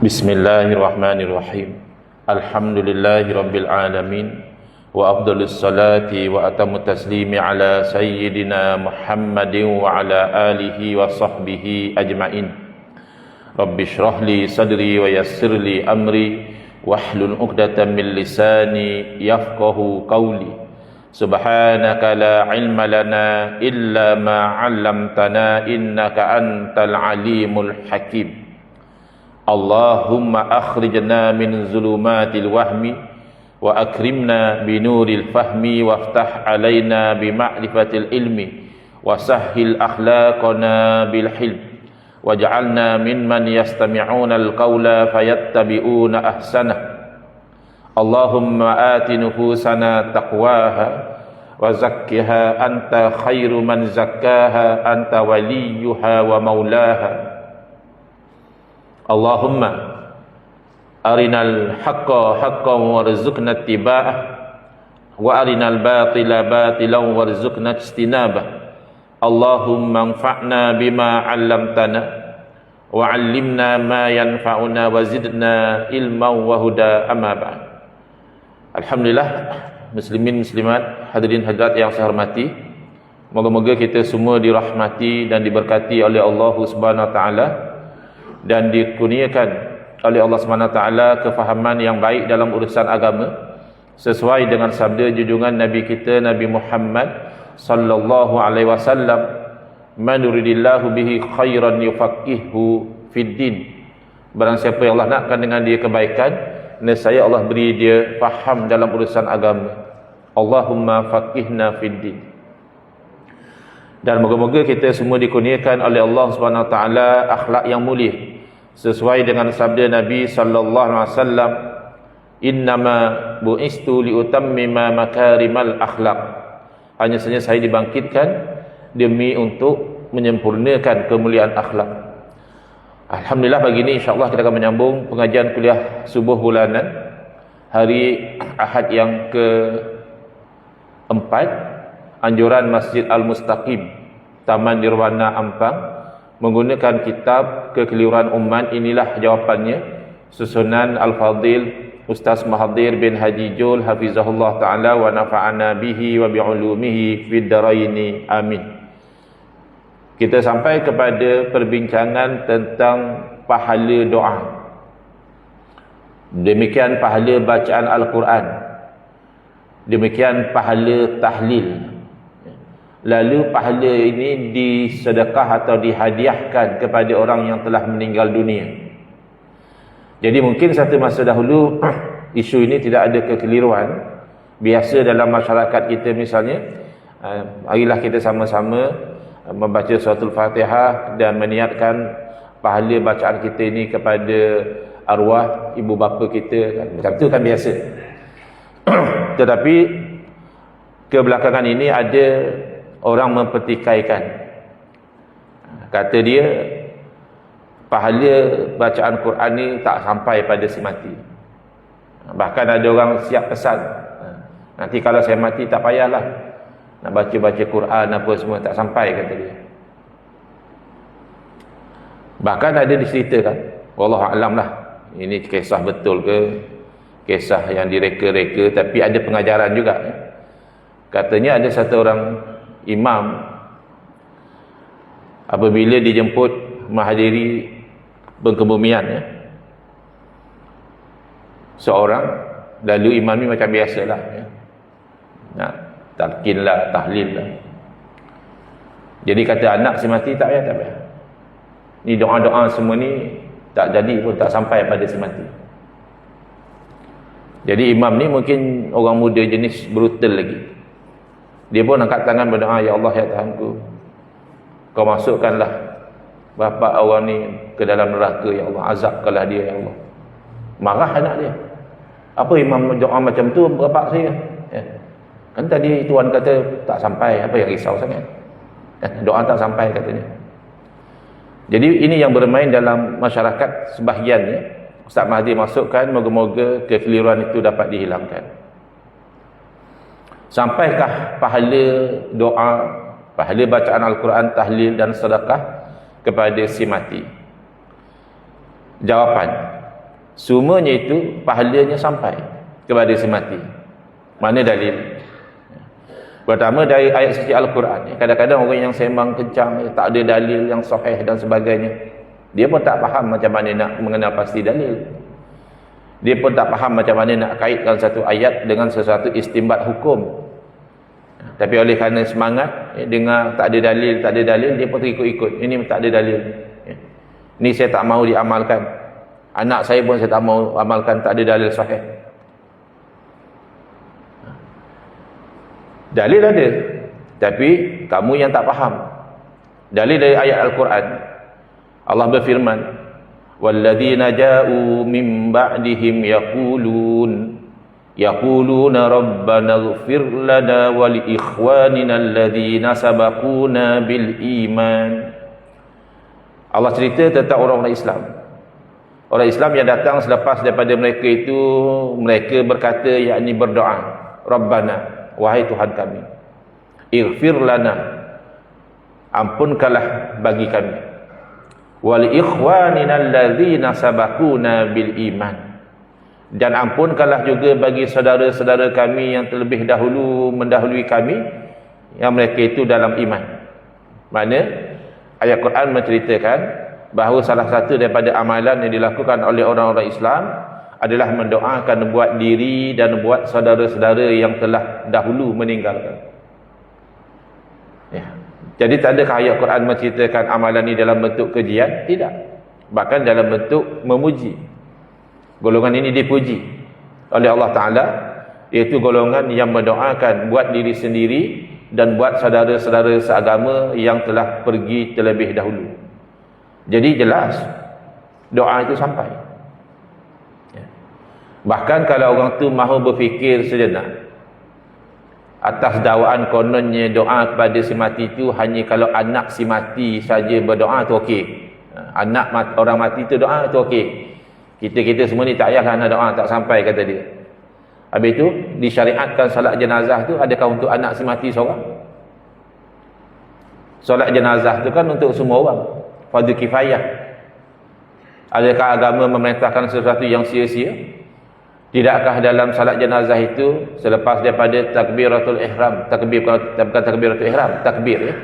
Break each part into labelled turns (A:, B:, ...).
A: Bismillahirrahmanirrahim. Alhamdulillahi rabbil alamin. Wa afdhalus salati wa atamut taslimi ala sayyidina Muhammadin wa ala alihi wa sahbihi ajma'in. Rabbi shrah li sadri wa yassir li amri wahlul 'uqdatam min lisani yafqahu qawli. Subhanaka la ilma lana illa ma 'allamtana innaka antal alimul hakim. Allahumma akhrijna min zulumatil wahmi wa akrimna binuril fahmi waftah alaina bima'rifatil ilmi wa sahhil akhlaqana bil hilm waj'alna mimman yastami'una alqawla fayattabi'una ahsanah. Allahumma ati nufusana taqwaha wa zakkiha anta khairu man zakkaha anta waliyuha wa maulaha. Allahumma arinal haqqa haqqan warzuqna ittiba'ah wa arinal batila batilan warzuqna ijtinabah. Allahumma anfa'na bima 'allamtana wa 'allimna ma yanfa'una wa zidna ilman wa huda. Amma ba'd. Alhamdulillah, muslimin muslimat, hadirin hadirat yang saya hormati, moga-moga kita semua dirahmati dan diberkati oleh Allah Subhanahu wa taala dan dikurniakan oleh Allah Subhanahu wa taala kefahaman yang baik dalam urusan agama sesuai dengan sabda junjungan Nabi kita Nabi Muhammad sallallahu alaihi wasallam, man yuridillahu bihi khairan yufaqihu fid din. Barang siapa yang Allah nakkan dengan dia kebaikan, nescaya Allah beri dia faham dalam urusan agama. Allahumma faqihna fid din. Dan moga-moga kita semua dikurniakan oleh Allah Subhanahu wa taala akhlak yang mulia sesuai dengan sabda Nabi sallallahu alaihi wasallam, innama bu'istu liutammima makarimal akhlak. Hanya saja saya dibangkitkan demi untuk menyempurnakan kemuliaan akhlak. Alhamdulillah, pagi ini insya-Allah kita akan menyambung pengajian kuliah subuh bulanan hari Ahad yang ke-4, anjuran Masjid Al-Mustaqim, Taman Nirwana Ampang, menggunakan kitab Kekeliruan Umat. Inilah jawapannya, susunan Al-Fadil Ustaz Mahathir bin Haji Jul hafizahullah ta'ala wa nafa'ana bihi wa bi'ulumihi fid daraini amin. Kita sampai kepada perbincangan tentang pahala doa. Demikian pahala bacaan Al-Quran, demikian pahala tahlil. Lalu pahala ini disedekah atau dihadiahkan kepada orang yang telah meninggal dunia. Jadi mungkin satu masa dahulu isu ini tidak ada kekeliruan. Biasa dalam masyarakat kita misalnya, marilah kita sama-sama membaca suratul Fatihah dan meniatkan pahala bacaan kita ini kepada arwah ibu bapa kita. Macam tu kan biasa. Tetapi kebelakangan ini ada orang mempertikaikan. Kata dia, pahala bacaan Quran ni tak sampai pada si mati. Bahkan ada orang siap pesan, nanti kalau saya mati tak payahlah nak baca-baca Quran apa semua, tak sampai, kata dia. Bahkan ada diceritakan, wallahu a'lam lah, ini kisah betul ke, kisah yang direka-reka, tapi ada pengajaran juga. Katanya ada satu orang imam, apabila dijemput menghadiri pengkebumian seorang, lalu imam ni macam biasalah nak talqin lah, tahlil lah. Jadi kata anak si mati, tak payah, tak payah, ni doa-doa semua ni tak jadi pun, tak sampai pada si mati. Jadi imam ni mungkin orang muda jenis brutal lagi. Dia pun angkat tangan berdoa, ya Allah, ya Tuhanku, kau masukkanlah bapa orang ni ke dalam neraka, ya Allah, azabkanlah dia, ya Allah. Marah anak dia. Apa imam doa macam tu, bapak saya? Kan tadi tuan kata tak sampai, apa yang risau sangat? Doa tak sampai, katanya. Jadi ini yang bermain dalam masyarakat sebahagian. Ustaz Mahathir masukkan, moga-moga kekeliruan itu dapat dihilangkan. Sampaikah pahala doa, pahala bacaan Al-Quran, tahlil dan sedekah kepada si mati? Jawapan, semuanya itu pahalanya sampai kepada si mati. Mana dalil? Pertama dari ayat suci Al-Quran. Kadang-kadang orang yang sembang kencang, tak ada dalil yang sahih dan sebagainya, dia pun tak faham macam mana nak mengenal pasti dalil. Dia pun tak faham macam mana nak kaitkan satu ayat dengan sesuatu istimbat hukum. Tapi oleh kerana semangat, dengar tak ada dalil, dia pun ikut-ikut. Ini tak ada dalil. Ini saya tak mahu diamalkan. Anak saya pun saya tak mahu amalkan, tak ada dalil sahih. Dalil ada, tapi kamu yang tak faham. Dalil dari ayat Al-Quran. Allah berfirman, "Walladzina ja'u min ba'dihim yaquluna rabbana ighfir lana wa li ikhwanina alladhina sabaquna bil iman." Allah cerita tentang orang-orang Islam. Orang Islam yang datang selepas daripada mereka itu, mereka berkata, yakni berdoa, Rabbana, wahai Tuhan kami, ighfir lana, ampunkanlah bagi kami, wal ikhwanina alladzina sabaquna bil iman, dan ampunkanlah juga bagi saudara-saudara kami yang terlebih dahulu mendahului kami, yang mereka itu dalam iman. Mana ayat Quran menceritakan bahawa salah satu daripada amalan yang dilakukan oleh orang-orang Islam adalah mendoakan buat diri dan buat saudara-saudara yang telah dahulu meninggalkan. Ya. Jadi tak adakah ayat Quran menceritakan amalan ini dalam bentuk kejian? Tidak. Bahkan dalam bentuk memuji. Golongan ini dipuji oleh Allah Ta'ala, iaitu golongan yang mendoakan buat diri sendiri dan buat saudara-saudara seagama yang telah pergi terlebih dahulu. Jadi jelas doa itu sampai. Bahkan kalau orang tu mahu berfikir sejenak atas dakwaan kononnya doa kepada si mati itu hanya kalau anak si mati saja berdoa tu okey. Anak orang mati tu doa tu okey. Kita semua ni tak payahlah nak doa, tak sampai kata dia. Habis itu disyariatkan solat jenazah tu adakah untuk anak si mati seorang? Solat jenazah tu kan untuk semua orang, fardu kifayah. Adakah agama memerintahkan sesuatu yang sia-sia? Tidakkah dalam salat jenazah itu selepas daripada takbiratul ihram, bukan takbiratul ihram, takbir ya.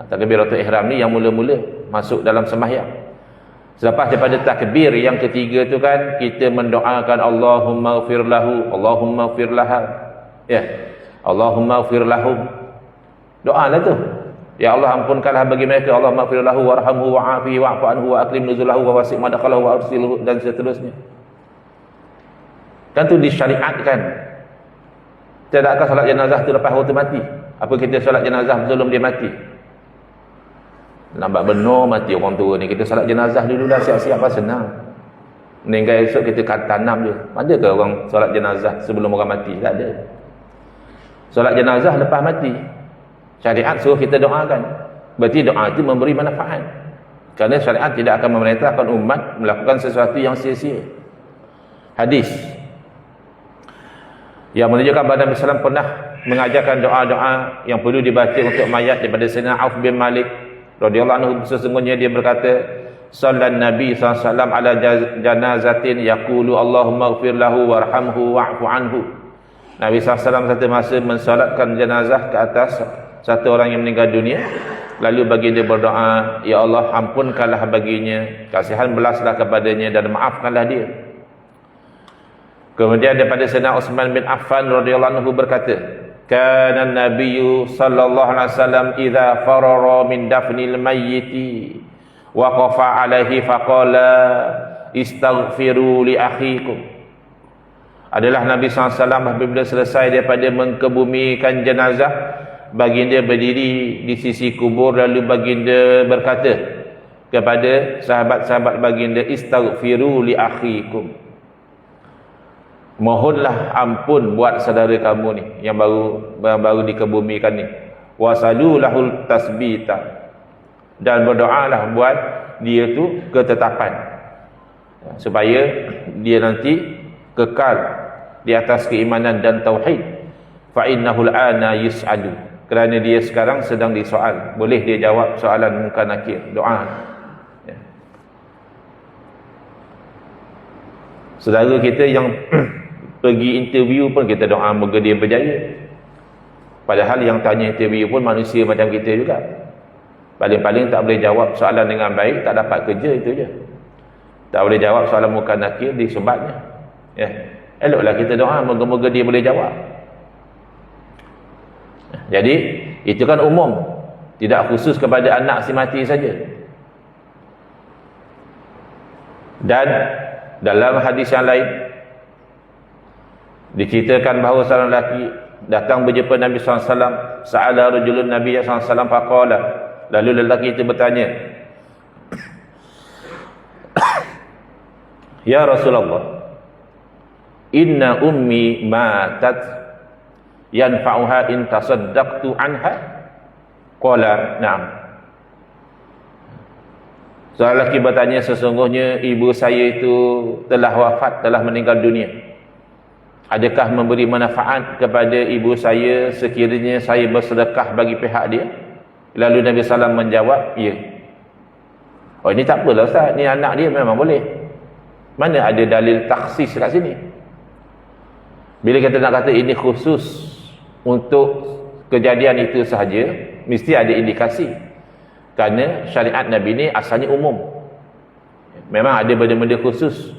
A: Takbiratul ihram ni yang mula-mula masuk dalam sembahyang. Selepas daripada takbir yang ketiga tu kan kita mendoakan Allahumma ighfir lahu, Allahumma ighfir laha. Ya. Allahumma ighfir lahum. Doalah tu. Ya Allah, ampunkanlah bagi mereka, Allahumma ighfir lahu warhamhu wa'afihi wa'fu anhu wa akrim nuzulahu wa wasi' madkhalahu wa arsilhu, dan seterusnya. Kan tu disyariatkan. Tidakkah solat jenazah tu lepas waktu mati? Apa kita solat jenazah sebelum dia mati? Nampak benar mati orang tua ni, kita solat jenazah dulu dah, siap-siap apa senang. Meninggal esok kita tanam je. Ada ke orang solat jenazah sebelum orang mati? Tak ada. Solat jenazah lepas mati, syariat suruh kita doakan. Berarti doa itu memberi manfaat. Kerana syariat tidak akan memerintahkan umat melakukan sesuatu yang sia-sia. Hadis yang menunjukkan bahawa Nabi SAW pernah mengajarkan doa-doa yang perlu dibaca untuk mayat daripada Sayyidina Auf bin Malik radhiyallahu anhu. Sesungguhnya dia berkata, sallan Nabi SAW ala janazatin yaqulu Allahumma ighfir lahu warhamhu wa'fu anhu. Nabi SAW satu masa mensolatkan jenazah ke atas satu orang yang meninggal dunia, lalu baginda berdoa, ya Allah, ampunkanlah baginya, kasihan belaslah kepadanya dan maafkanlah dia. Kemudian daripada Sayyidina Utsman bin Affan radhiyallahu anhu berkata, kana an-nabiyyu sallallahu alaihi wasallam idza farara min dafnil mayyiti waqafa alaihi faqala istaghfiru li akhikum. Adalah Nabi SAW apabila selesai daripada mengkebumikan jenazah, baginda berdiri di sisi kubur, lalu baginda berkata kepada sahabat-sahabat baginda, istaghfiru li akhikum, mohonlah ampun buat saudara kamu ni yang baru dikebumikan ni, wasalu lahul tasbita, dan berdoalah buat dia tu ketetapan supaya dia nanti kekal di atas keimanan dan tauhid. Fa innahul ana yus'alu, kerana dia sekarang sedang disoal, boleh dia jawab soalan munkar nakir, doa. Ya. Saudara kita yang pergi interview pun kita doa moga dia berjaya. Padahal yang tanya interview pun manusia macam kita juga. Paling-paling tak boleh jawab soalan dengan baik, tak dapat kerja, itu je. Tak boleh jawab soalan muka nakir, disumbatnya. Eloklah kita doa moga-moga dia boleh jawab. Jadi itu kan umum, tidak khusus kepada anak si mati saja. Dan dalam hadis yang lain diceritakan bahawa seorang lelaki datang berjumpa Nabi SAW. Sa'ala rajulun Nabi SAW faqala, lalu lelaki itu bertanya, ya Rasulullah, inna ummi matat yanfa'uha in tasaddaqtu anha? Qala na'am. Seorang lelaki bertanya, sesungguhnya ibu saya itu telah wafat, telah meninggal dunia. Adakah memberi manfaat kepada ibu saya sekiranya saya bersedekah bagi pihak dia? Lalu Nabi SAW menjawab, ya. Oh, ini tak apalah Ustaz, ni anak dia memang boleh. Mana ada dalil taksis kat sini? Bila kita nak kata ini khusus untuk kejadian itu sahaja, mesti ada indikasi. Kerana syariat Nabi ni asalnya umum. Memang ada benda-benda khusus.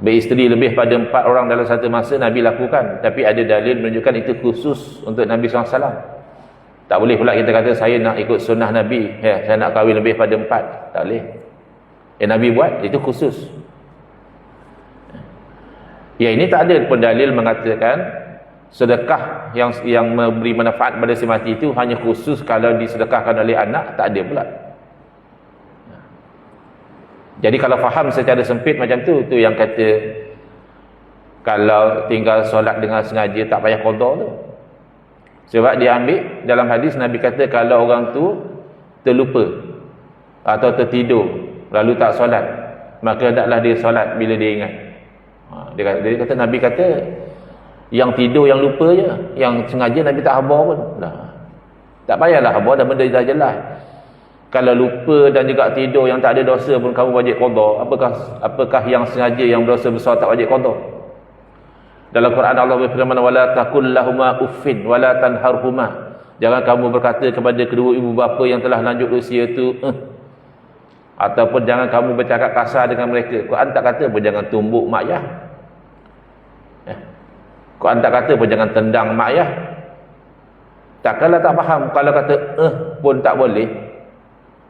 A: Beristeri lebih pada 4 orang dalam satu masa Nabi lakukan, tapi ada dalil menunjukkan itu khusus untuk Nabi SAW. Tak boleh pula kita kata saya nak ikut sunnah Nabi, saya nak kahwin lebih pada 4. Tak boleh. Nabi buat, itu khusus. Ya, ini tak ada pun dalil mengatakan sedekah yang memberi manfaat pada si mati itu hanya khusus kalau disedekahkan oleh anak. Tak ada pula. Jadi kalau faham secara sempit macam tu yang kata kalau tinggal solat dengan sengaja tak payah qada tu. Sebab dia ambil dalam hadis Nabi kata kalau orang tu terlupa atau tertidur lalu tak solat, maka hendaklah dia solat bila dia ingat. Dia kata Nabi kata yang tidur yang lupa je, yang sengaja Nabi tak khabar pun. Tak payahlah khabar, dah benda dah jelas. Kalau lupa dan juga tidur yang tak ada dosa pun kamu wajib qada, apakah yang sengaja yang berdosa besar tak wajib qada? Dalam Quran Allah berfirman, wala taqul lahumā uffin wala tanharhumā. Jangan kamu berkata kepada kedua ibu bapa yang telah lanjut usia itu ataupun jangan kamu bercakap kasar dengan mereka. Quran tak kata pun jangan tumbuk mak ayah. Quran tak kata pun jangan tendang mak ayah. Takkanlah tak faham kalau kata pun tak boleh.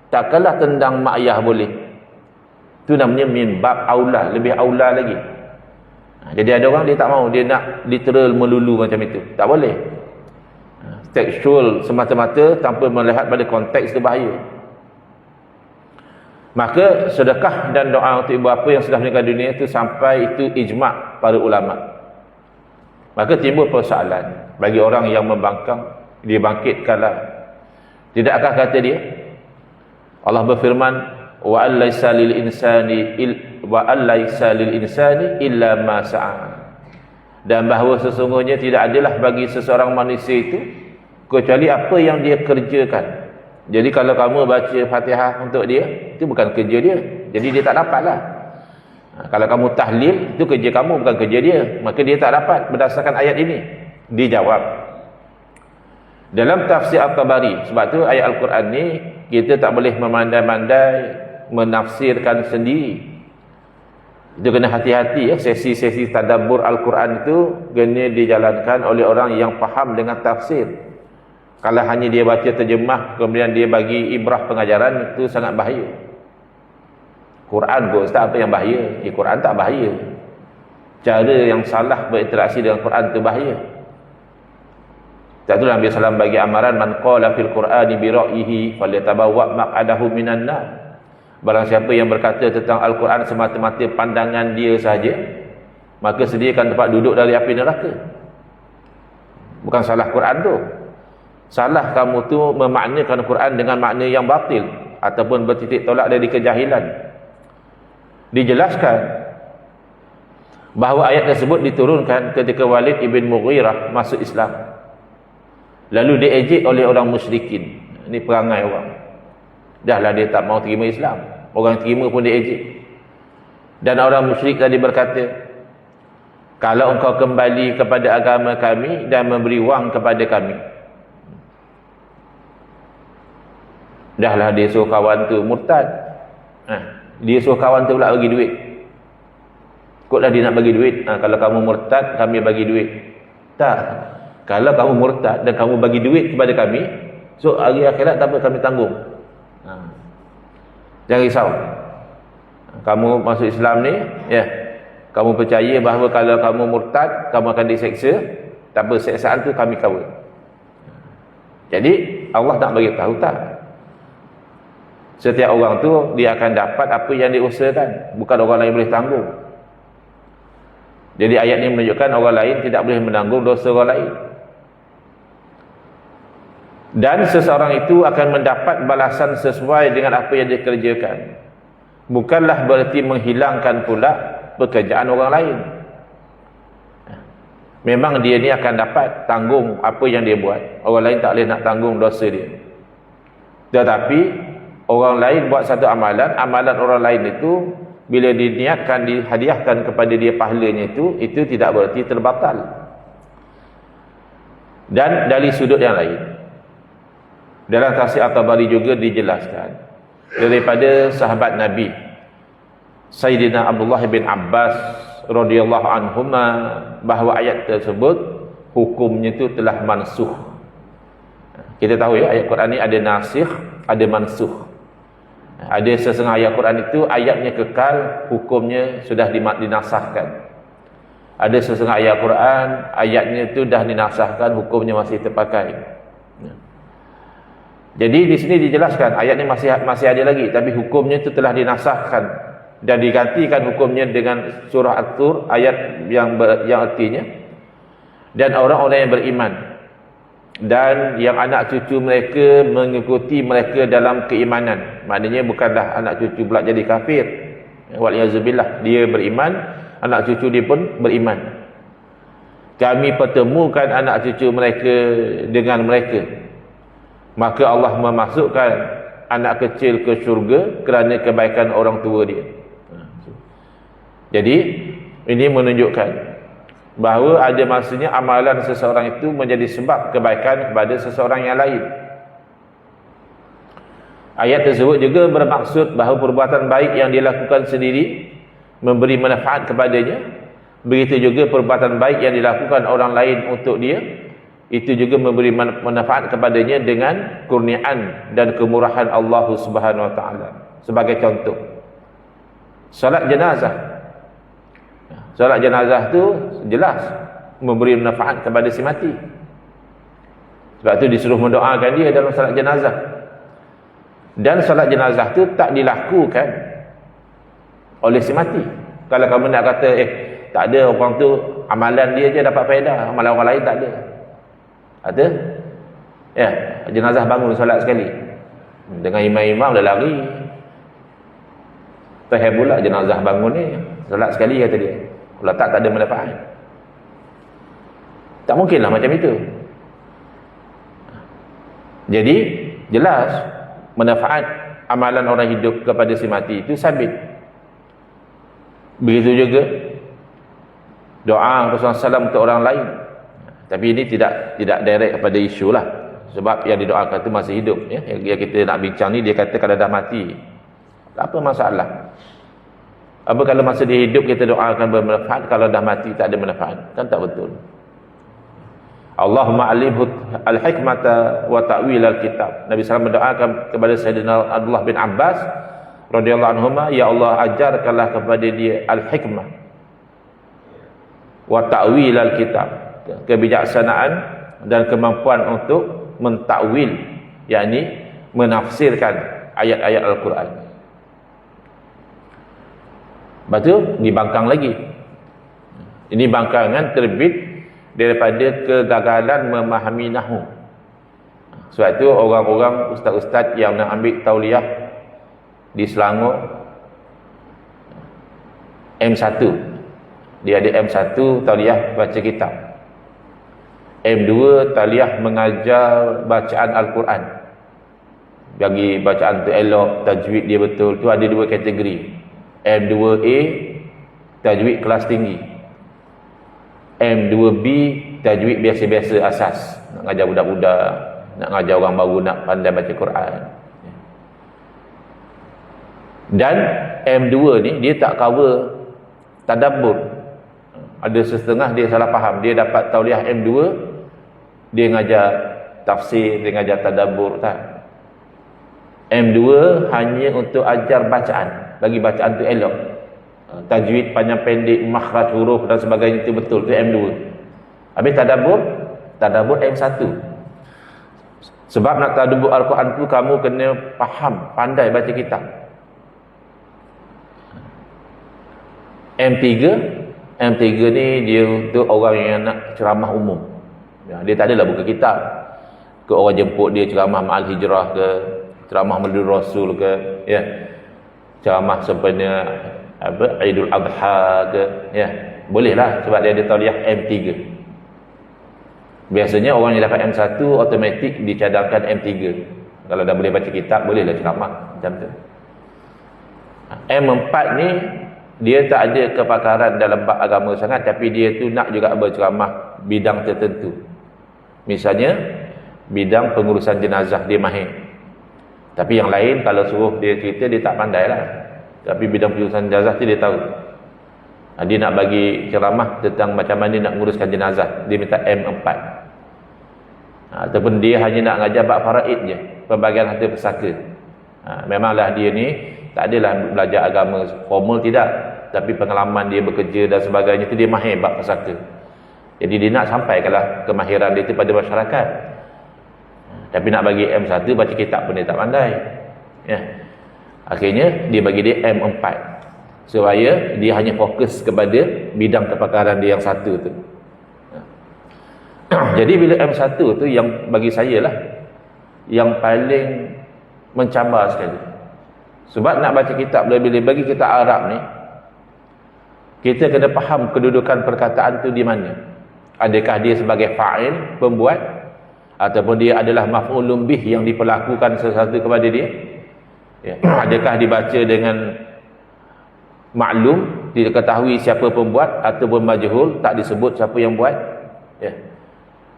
A: Takkanlah tendang mak ayah boleh. Itu namanya min bab aula, lebih aula lagi. Jadi ada orang dia tak mau, dia nak literal melulu macam itu. Tak boleh. Tekstual semata-mata tanpa melihat pada konteks itu bahaya. Maka sedekah dan doa untuk ibu bapa yang sudah meninggal dunia itu sampai itu ijma' para ulama. Maka timbul persoalan bagi orang yang membangkang, dia bangkitkanlah. Tidakkah kata dia Allah berfirman, wa alaysa lil insani illa ma sa'a. Dan bahawa sesungguhnya tidak adalah bagi seseorang manusia itu kecuali apa yang dia kerjakan. Jadi kalau kamu baca Fatihah untuk dia, itu bukan kerja dia, jadi dia tak dapatlah. Kalau kamu tahlil, itu kerja kamu bukan kerja dia, maka dia tak dapat berdasarkan ayat ini. Dijawab dalam tafsir At-Tabari. Sebab tu ayat Al-Quran ni kita tak boleh memandai-mandai menafsirkan sendiri. Itu kena hati-hati ya. Sesi-sesi tadabbur Al-Quran itu kena dijalankan oleh orang yang faham dengan tafsir. Kalau hanya dia baca terjemah kemudian dia bagi ibrah pengajaran, itu sangat bahaya. Quran pun Ustaz, apa yang bahaya? Quran tak bahaya, cara yang salah berinteraksi dengan Quran itu bahaya. Tak tu Nabi SAW bagi amaran, man qala fil Qur'ani bi ra'yihi falyatabawwa maq'adahu minan nar. Barang siapa yang berkata tentang Al-Quran semata-mata pandangan dia saja, maka sediakan tempat duduk dari api neraka. Bukan salah Quran tu. Salah kamu tu memaknakan Quran dengan makna yang batil ataupun bertitik tolak dari kejahilan. Dijelaskan bahawa ayat tersebut diturunkan ketika Walid ibn Mughirah masuk Islam. Lalu diejek oleh orang musyrikin. Ini perangai orang. Dahlah dia tak mau terima Islam, orang terima pun diejek. Dan orang musyrik tadi berkata, kalau engkau kembali kepada agama kami dan memberi wang kepada kami. Dahlah dia suruh kawan tu murtad. Dia suruh kawan tu pula bagi duit. Kotlah dia nak bagi duit. Kalau kamu murtad, kami bagi duit. Tak. Kalau kamu murtad dan kamu bagi duit kepada kami, so hari akhirat tak apa, kami tanggung. Jangan risau. Kamu masuk Islam ni, ya, kamu percaya bahawa kalau kamu murtad, kamu akan diseksa. Tak apa, seksaan tu kami cover. Jadi Allah nak bagi tahu tak? Setiap orang tu dia akan dapat apa yang dia usahakan, bukan orang lain boleh tanggung. Jadi ayat ini menunjukkan orang lain tidak boleh menanggung dosa orang lain. Dan seseorang itu akan mendapat balasan sesuai dengan apa yang dia kerjakan. Bukanlah berarti menghilangkan pula pekerjaan orang lain. Memang dia ni akan dapat tanggung apa yang dia buat. Orang lain tak boleh nak tanggung dosa dia. Tetapi orang lain buat satu amalan, amalan orang lain itu bila diniatkan, dihadiahkan kepada dia pahalanya itu tidak berarti terbatal. Dan dari sudut yang lain, dalam tafsir At-Tabari juga dijelaskan daripada sahabat Nabi Sayyidina Abdullah bin Abbas radhiyallahu anhuma bahawa ayat tersebut hukumnya itu telah mansukh. Kita tahu ya, ayat Quran ni ada nasikh, ada mansukh. Ada sesengah ayat Quran itu ayatnya kekal, hukumnya sudah dinasahkan. Ada sesengah ayat Quran ayatnya itu dah dinasahkan, hukumnya masih terpakai. Jadi di sini dijelaskan ayat ini masih ada lagi, tapi hukumnya itu telah dinasahkan dan digantikan hukumnya dengan surah At-Tur ayat yang artinya, dan orang-orang yang beriman dan yang anak cucu mereka mengikuti mereka dalam keimanan. Maknanya bukanlah anak cucu pula jadi kafir, waliyazubillah, dia beriman, anak cucu dia pun beriman. Kami pertemukan anak cucu mereka dengan mereka, maka Allah memasukkan anak kecil ke syurga kerana kebaikan orang tua dia. Jadi ini menunjukkan bahawa ada masanya amalan seseorang itu menjadi sebab kebaikan kepada seseorang yang lain. Ayat tersebut juga bermaksud bahawa perbuatan baik yang dilakukan sendiri memberi manfaat kepadanya. Begitu juga perbuatan baik yang dilakukan orang lain untuk dia, itu juga memberi manfaat kepadanya dengan kurniaan dan kemurahan Allah Subhanahu Wa Taala. Sebagai contoh, salat jenazah. Salat jenazah tu jelas memberi manfaat kepada si mati. Sebab tu disuruh mendoakan dia dalam salat jenazah. Dan salat jenazah tu tak dilakukan oleh si mati. Kalau kamu nak kata tak ada, orang tu amalan dia je dapat faedah, amalan orang lain tak ada. Ada? Ya, jenazah bangun salat sekali. Dengan imam-imam dah lari. Faham pula jenazah bangun ni salat sekali kata dia. Kalau tak ada manfaat. Tak mungkinlah macam itu. Jadi jelas manfaat amalan orang hidup kepada si mati itu sabit. Begitu juga doa Rasulullah SAW untuk orang lain. Tapi ini tidak direct kepada isu lah. Sebab yang didoakan itu masih hidup ya. Yang kita nak bincang ni, dia kata kalau dah mati, tak apa masalah. Apa kalau masa dia hidup kita doakan bermanfaat, kalau dah mati tak ada manfaat? Kan tak betul. Allahumma alimhu al-hikmata wa ta'wil al-kitab. Nabi SAW mendoakan kepada Sayyidina Abdullah bin Abbas radhiyallahu anhuma, ya Allah ajarkanlah kepada dia al-hikmah wa ta'wil al-kitab, kebijaksanaan dan kemampuan untuk mentakwil, yakni menafsirkan ayat-ayat Al-Quran. Lepas tu dibangkang lagi. Ini bangkangan terbit daripada kegagalan memahami nahwu. Sebab tu orang-orang ustaz-ustaz yang nak ambil tauliah di Selangor M1, dia ada M1 tauliah baca kitab, M2 tauliah mengajar bacaan Al-Quran, bagi bacaan tu elok, tajwid dia betul. Tu ada dua kategori, M2A tajwid kelas tinggi. M2B tajwid biasa-biasa asas, nak ngajar budak-budak, nak ngajar orang baru nak pandai baca Quran. Dan M2 ni dia tak cover tadabbur. Ada setengah dia salah faham, dia dapat tauliah M2 dia ngajar tafsir, dia ngajar tadabbur, tak. M2 hanya untuk ajar bacaan, bagi bacaan tu elok, tajwid panjang pendek, makhraj huruf dan sebagainya, itu betul, tu M2. Habis tadabbur M1. Sebab nak tadabbur Al-Quran tu kamu kena faham, pandai baca kitab. M3 ni dia untuk orang yang nak ceramah umum. Dia tak adalah buka kitab. Ke orang jemput dia ceramah Ma'al Hijrah ke, ceramah Maulid Rasul ke, ya. Ceramah sempena Aidul Adha ke, ya. Bolehlah sebab dia ada tauliah M3. Biasanya orang yang dapat M1 automatik dicadangkan M3. Kalau dah boleh baca kitab, bolehlah ceramah macam tu. M4 ni dia tak ada kepakaran dalam bab agama sangat, tapi dia tu nak juga berceramah bidang tertentu. Misalnya bidang pengurusan jenazah dia mahir. Tapi yang lain kalau suruh dia cerita dia tak pandai lah. Tapi bidang pengurusan jenazah tu dia tahu. Dia nak bagi ceramah tentang macam mana nak menguruskan jenazah, dia minta M4. Ataupun dia hanya nak ngajar bab faraid je, pembagian harta pusaka. Memanglah dia ni tak adalah belajar agama formal, tidak, tapi pengalaman dia bekerja dan sebagainya itu dia mahir bab pusaka. Jadi dia nak sampaikanlah kemahiran dia itu pada masyarakat. Tapi nak bagi M1 baca kitab pun dia tak pandai, ya. Akhirnya dia bagi dia M4 supaya dia hanya fokus kepada bidang kepakaran dia yang satu tu. Jadi bila M1 tu yang bagi saya lah yang paling mencabar sekali. Sebab nak baca kitab lebih-lebih bagi kita Arab ni, kita kena faham kedudukan perkataan tu di mana. Adakah dia sebagai fa'il, pembuat, ataupun dia adalah maf'ulun bih yang diperlakukan sesuatu kepada dia, ya. Adakah dibaca dengan maklum, tidak ketahui siapa pembuat, ataupun majhul, tak disebut siapa yang buat, ya.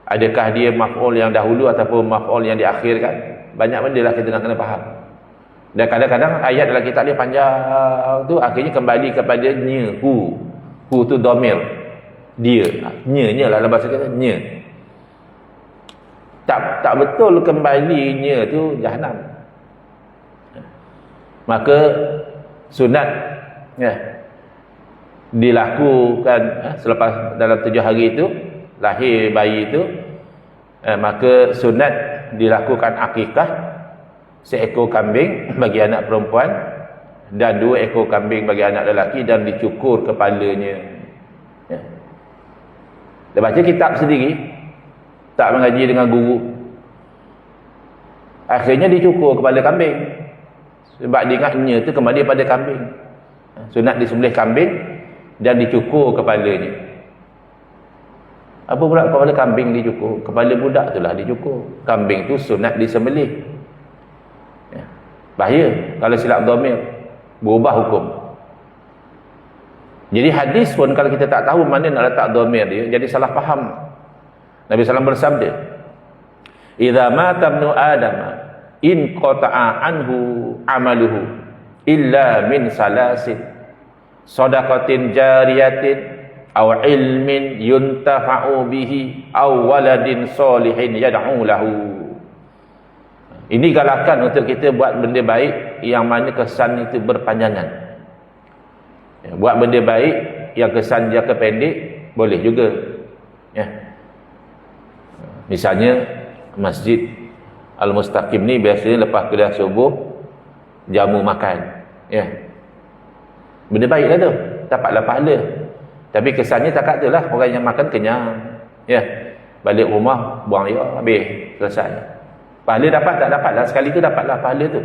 A: Adakah dia maf'ul yang dahulu ataupun maf'ul yang diakhirkan. Banyak benda lah kita nak kena faham. Dan kadang-kadang ayat dalam kitab dia panjang tu akhirnya kembali kepada nya, hu tu domir dia, nya lah dalam bahasa kita, nya. Tak betul kembali nya tu jahanam. Maka sunat, ya, dilakukan selepas dalam 7 hari itu lahir bayi itu, maka sunat dilakukan akikah seekor kambing bagi anak perempuan dan 2 ekor kambing bagi anak lelaki, dan dicukur kepalanya, ya. Dia baca kitab sendiri, tak mengaji dengan guru, akhirnya dicukur kepala kambing sebab dia ingatnya tu kembali pada kambing. Sunat disembelih kambing dan dicukur kepalanya. Apa pula kepala kambing dicukur? Kepala budak itulah dicukur. Kambing tu sunat disembelih. Ya. Bahaya kalau silap dhamir, berubah hukum. Jadi hadis pun kalau kita tak tahu mana nak letak dhamir dia, jadi salah faham. Nabi SAW bersabda, "Idza mata ibnu Adam in qata'a anhu amaluhu illa min salasin shadaqatin jariyatin aw ilmin yuntafa'u bihi aw waladin solihin yad'u lahu." Ini galakan untuk kita buat benda baik yang mana kesan itu berpanjangan. Ya, buat benda baik yang kesan jangka pendek boleh juga, ya. Misalnya Masjid Al-Mustaqim ni biasanya lepas kuliah subuh jamu makan, ya. Benda baik lah tu, dapatlah pahala. Tapi kesannya takat tu lah, orang yang makan kenyang, ya. Balik rumah buang air habis, selesai. Pahala dapat tak dapat lah, sekali tu dapatlah pahala tu.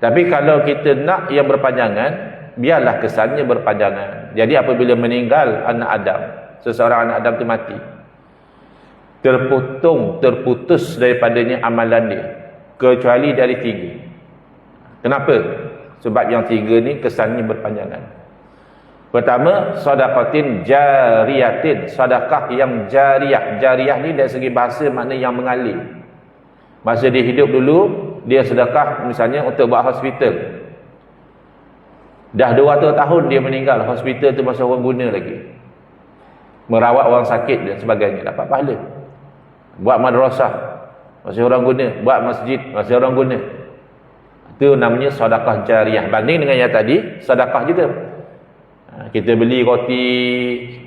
A: Tapi kalau kita nak yang berpanjangan, biarlah kesannya berpanjangan. Jadi apabila meninggal anak Adam, seseorang anak Adam tu mati, terputus daripadanya amalan dia, kecuali dari 3. Kenapa? Sebab yang 3 ni kesannya berpanjangan. Pertama, sedekatin jariyatin, sedekah yang jariyah. Jariyah ni dari segi bahasa makna yang mengalir. Masa dia hidup dulu, dia sedekah misalnya untuk buat hospital. Dah 200 tahun dia meninggal, hospital tu masih orang guna lagi. Merawat orang sakit dan sebagainya, dapat pahala. Buat madrasah, masih orang guna. Buat masjid, masih orang guna. Itu namanya sedekah jariyah. Banding dengan yang tadi, sedekah juga. Kita beli roti,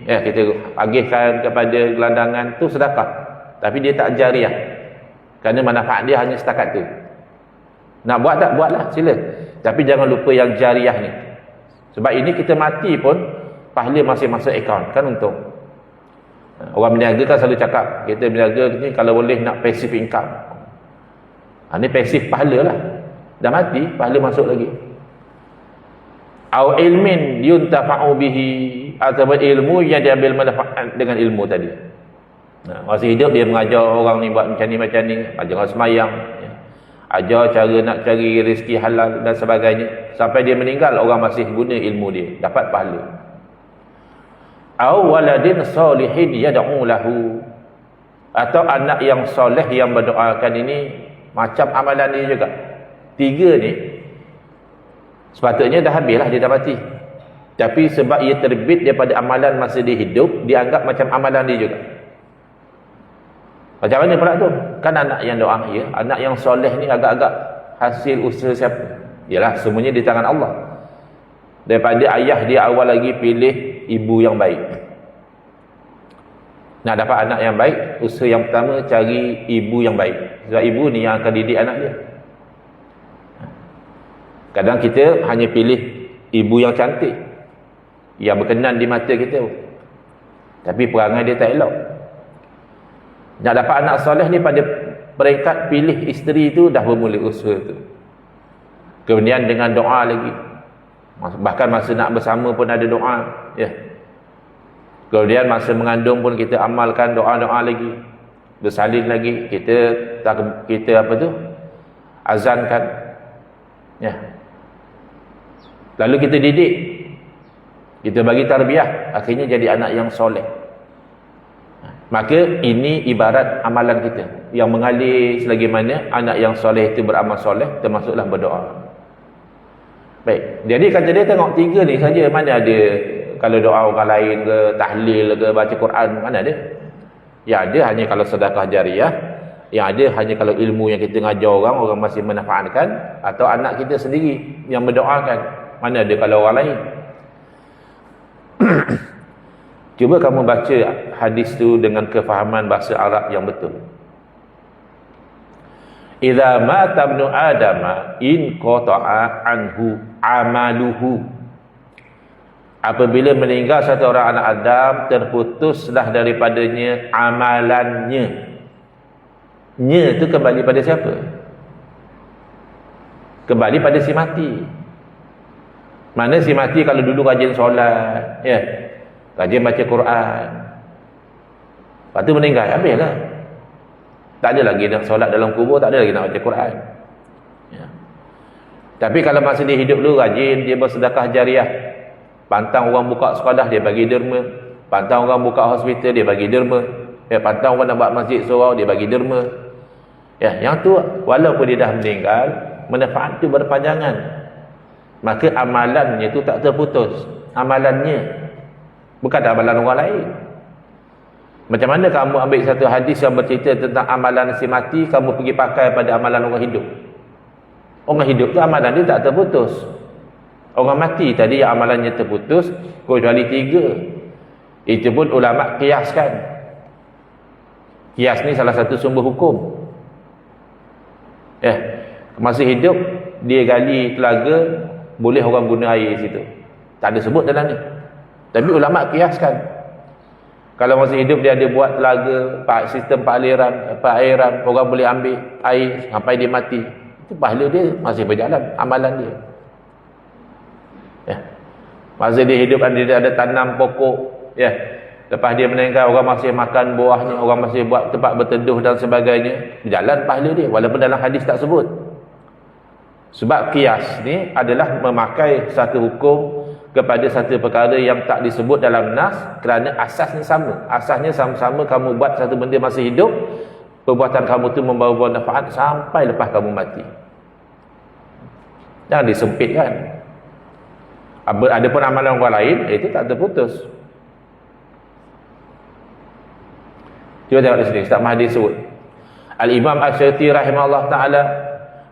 A: kita agihkan kepada gelandangan, tu sedekah. Tapi dia tak jariyah. Kerana manfaat dia hanya setakat tu. Nak buat tak? Buatlah, sila. Tapi jangan lupa yang jariyah ni. Sebab ini kita mati pun pahala masih masuk akaun, kan untung. Orang berniaga kan selalu cakap, kita berniaga ni kalau boleh nak passive income. Ni passive pahala lah. Dah mati, pahala masuk lagi. Au ilmin yuntafa'u bihi, ataupun ilmu yang diambil manfaat dengan ilmu tadi. Masa hidup dia mengajar orang ni buat macam ni, ajar orang semayang, ajar cara nak cari rezeki halal dan sebagainya. Sampai dia meninggal, orang masih guna ilmu dia, dapat pahala. Au waladin salihin yad'u lahu, atau anak yang soleh yang berdoakan. Ini macam amalan dia juga. 3 ni sepatutnya dah habislah, dia dah mati. Tapi sebab ia terbit daripada amalan masa dia hidup, dianggap macam amalan dia juga. Macam mana pula tu? Kan anak yang doa, ya, anak yang soleh ni agak-agak hasil usaha siapa? Yalah, semuanya di tangan Allah. Daripada ayah dia awal lagi pilih ibu yang baik. Nak dapat anak yang baik, usaha yang pertama cari ibu yang baik. Sebab ibu ni yang akan didik anak dia. Kadang kita hanya pilih ibu yang cantik, yang berkenan di mata kita, tapi perangai dia tak elok. Nak dapat anak soleh ni pada peringkat pilih isteri tu dah bermula usaha tu. Kemudian dengan doa lagi. Bahkan masa nak bersama pun ada doa, ya. Kemudian masa mengandung pun kita amalkan doa-doa lagi. Bersalin lagi, kita apa tu? Azankan. Ya. Lalu kita didik. Kita bagi tarbiyah, akhirnya jadi anak yang soleh. Maka ini ibarat amalan kita yang mengalir selagi mana anak yang soleh itu beramal soleh, termasuklah berdoa. Baik, jadi kata dia tengok 3 ni saja. Mana ada kalau doa orang lain ke, tahlil ke, baca Quran, mana ada? Yang ada hanya kalau sedekah jariyah, yang ada hanya kalau ilmu yang kita ngajar orang masih manfaatkan, atau anak kita sendiri yang mendoakan. Mana ada kalau orang lain? Cuba kamu baca hadis tu dengan kefahaman bahasa Arab yang betul. Idza mata ibnu adama in qata'a anhu amaluhu. Apabila meninggal satu orang anak Adam, terputuslah daripadanya amalannya. Nya tu kembali pada siapa? Kembali pada si mati. Mana si mati kalau dulu rajin solat, ya, rajin baca Quran, lepas tu meninggal, habislah. Tak ada lagi nak solat dalam kubur, tak ada lagi nak baca Quran, ya. Tapi kalau masa dia hidup dulu rajin, dia bersedekah jariyah, pantang orang buka sekolah, dia bagi derma. Pantang orang buka hospital, dia bagi derma. Ya, pantang orang nak buat masjid surau, dia bagi derma. Ya, yang tu walaupun dia dah meninggal, manfaat tu berpanjangan. Maka amalannya tu tak terputus. Amalannya, bukan amalan orang lain. Macam mana kamu ambil satu hadis yang bercerita tentang amalan si mati, kamu pergi pakai pada amalan orang hidup? Orang hidup tu amalan dia tak terputus. Orang mati tadi yang amalannya terputus, kecuali 3. Itu pun ulama kiaskan. Kias ni salah satu sumber hukum. Masa hidup dia gali telaga, boleh orang guna air situ. Tak ada sebut dalam ni. Tapi ulama kiaskan. Kalau masa hidup dia ada buat telaga, sistem perairan, orang boleh ambil air sampai dia mati. Itu pahala dia masih berjalan, amalan dia. Ya. Masa dia hidup dia ada tanam pokok, ya. Lepas dia meninggal, orang masih makan buahnya, orang masih buat tempat berteduh dan sebagainya. Berjalan pahala dia, walaupun dalam hadis tak sebut. Sebab kias ni adalah memakai satu hukum kepada satu perkara yang tak disebut dalam nas kerana asasnya sama. Asasnya sama-sama kamu buat satu benda masa hidup, perbuatan kamu tu membawa manfaat sampai lepas kamu mati. Jangan disempitkan. Ada pun amalan orang lain, itu tak terputus. Cuba tengok di sini, Ustaz Mahdi sebut. Al-Imam Asy-Syafi'i rahimahullah ta'ala